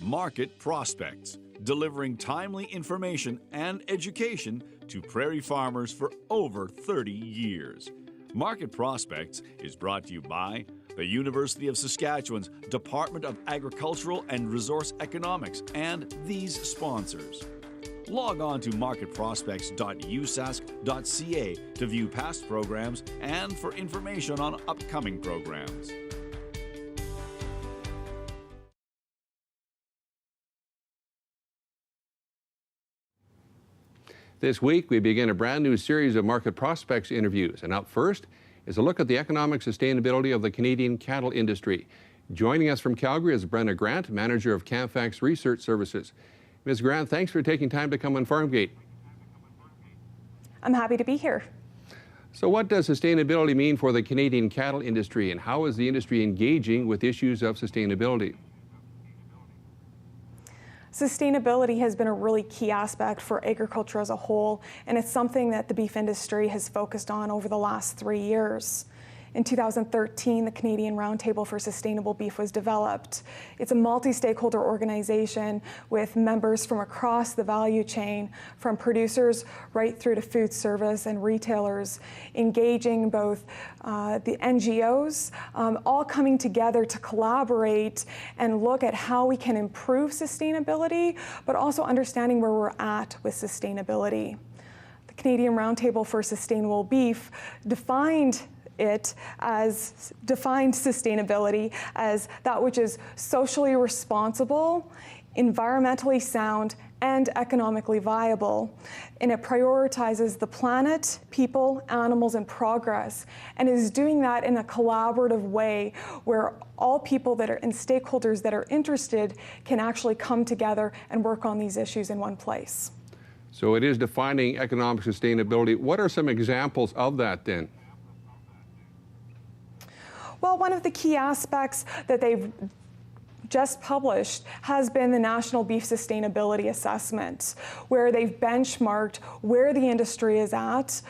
Market Prospects, delivering timely information and education to prairie farmers for over 30 years. Market Prospects is brought to you by the University of Saskatchewan's Department of Agricultural and Resource Economics and these sponsors. Log on to marketprospects.usask.ca to view past programs and for information on upcoming programs. This week, we begin a brand new series of Market Prospects interviews. And up first is a look at the economic sustainability of the Canadian cattle industry. Joining us from Calgary is Brenna Grant, manager of Canfax Research Services. Ms. Grant, thanks for taking time to come on Farmgate. I'm happy to be here. So what does sustainability mean for the Canadian cattle industry, and how is the industry engaging with issues of sustainability? Sustainability has been a really key aspect for agriculture as a whole, and it's something that the beef industry has focused on over the last 3 years. In 2013, the Canadian Roundtable for Sustainable Beef was developed. It's a multi-stakeholder organization with members from across the value chain, from producers right through to food service and retailers, engaging both the NGOs, all coming together to collaborate and look at how we can improve sustainability, but also understanding where we're at with sustainability. The Canadian Roundtable for Sustainable Beef defined sustainability as that which is socially responsible, environmentally sound, and economically viable. And it prioritizes the planet, people, animals, and progress, and is doing that in a collaborative way where all people that are and stakeholders that are interested can actually come together and work on these issues in one place. So it is defining economic sustainability. What are some examples of that then? Well, one of the key aspects that they've just published has been the National Beef Sustainability Assessment, where they've benchmarked where the industry is at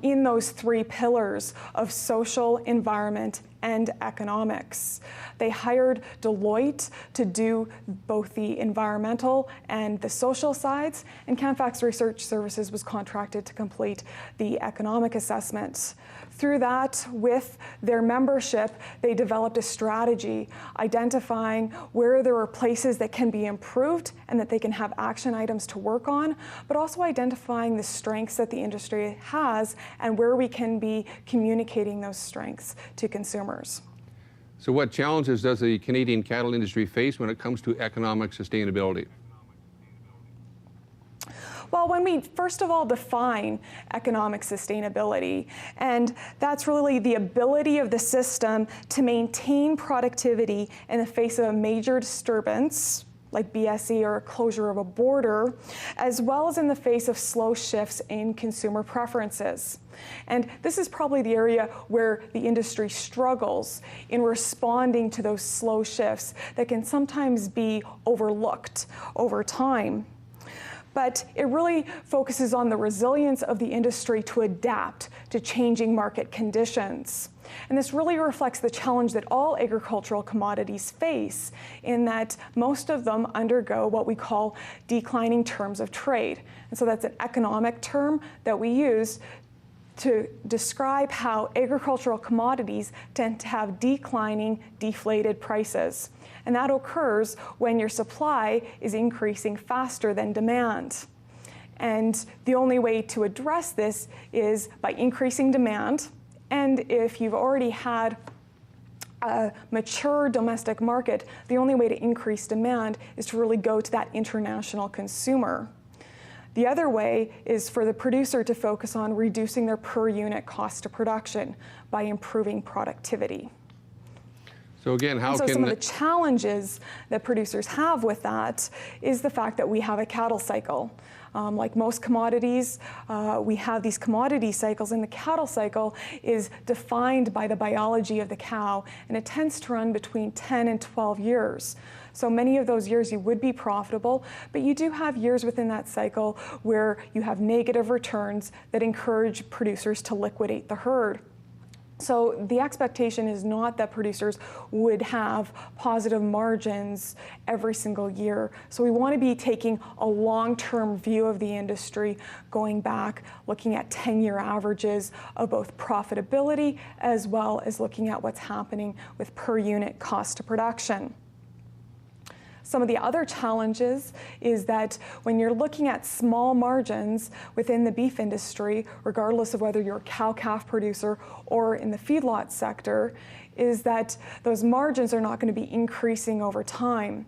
in those 3 pillars of social, environment, and economics. They hired Deloitte to do both the environmental and the social sides, and Canfax Research Services was contracted to complete the economic assessment. Through that, with their membership, they developed a strategy identifying where there are places that can be improved and that they can have action items to work on, but also identifying the strengths that the industry has and where we can be communicating those strengths to consumers. So what challenges does the Canadian cattle industry face when it comes to economic sustainability? Well, when we first of all define economic sustainability, and that's really the ability of the system to maintain productivity in the face of a major disturbance, like BSE or a closure of a border, as well as in the face of slow shifts in consumer preferences. And this is probably the area where the industry struggles in responding to those slow shifts that can sometimes be overlooked over time. But it really focuses on the resilience of the industry to adapt to changing market conditions. And this really reflects the challenge that all agricultural commodities face, in that most of them undergo what we call declining terms of trade. And so that's an economic term that we use to describe how agricultural commodities tend to have declining, deflated prices. And that occurs when your supply is increasing faster than demand. And the only way to address this is by increasing demand. And if you've already had a mature domestic market, the only way to increase demand is to really go to that international consumer. The other way is for the producer to focus on reducing their per unit cost of production by improving productivity. So again, some of the challenges that producers have with that is the fact that we have a cattle cycle. Like most commodities, we have these commodity cycles, and the cattle cycle is defined by the biology of the cow, and it tends to run between 10 and 12 years. So many of those years you would be profitable, but you do have years within that cycle where you have negative returns that encourage producers to liquidate the herd. So the expectation is not that producers would have positive margins every single year. So we want to be taking a long-term view of the industry, going back, looking at 10-year averages of both profitability as well as looking at what's happening with per unit cost of production. Some of the other challenges is that when you're looking at small margins within the beef industry, regardless of whether you're a cow-calf producer or in the feedlot sector, is that those margins are not going to be increasing over time,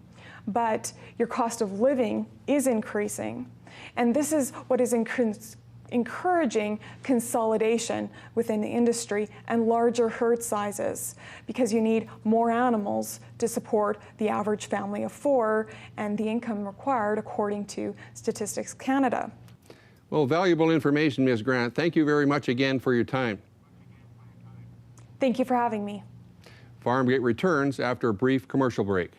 but your cost of living is increasing. And this is what is encouraging consolidation within the industry and larger herd sizes, because you need more animals to support the average family of 4 and the income required according to Statistics Canada. Well, valuable information, Ms. Grant. Thank you very much again for your time. Thank you for having me. Farmgate returns after a brief commercial break.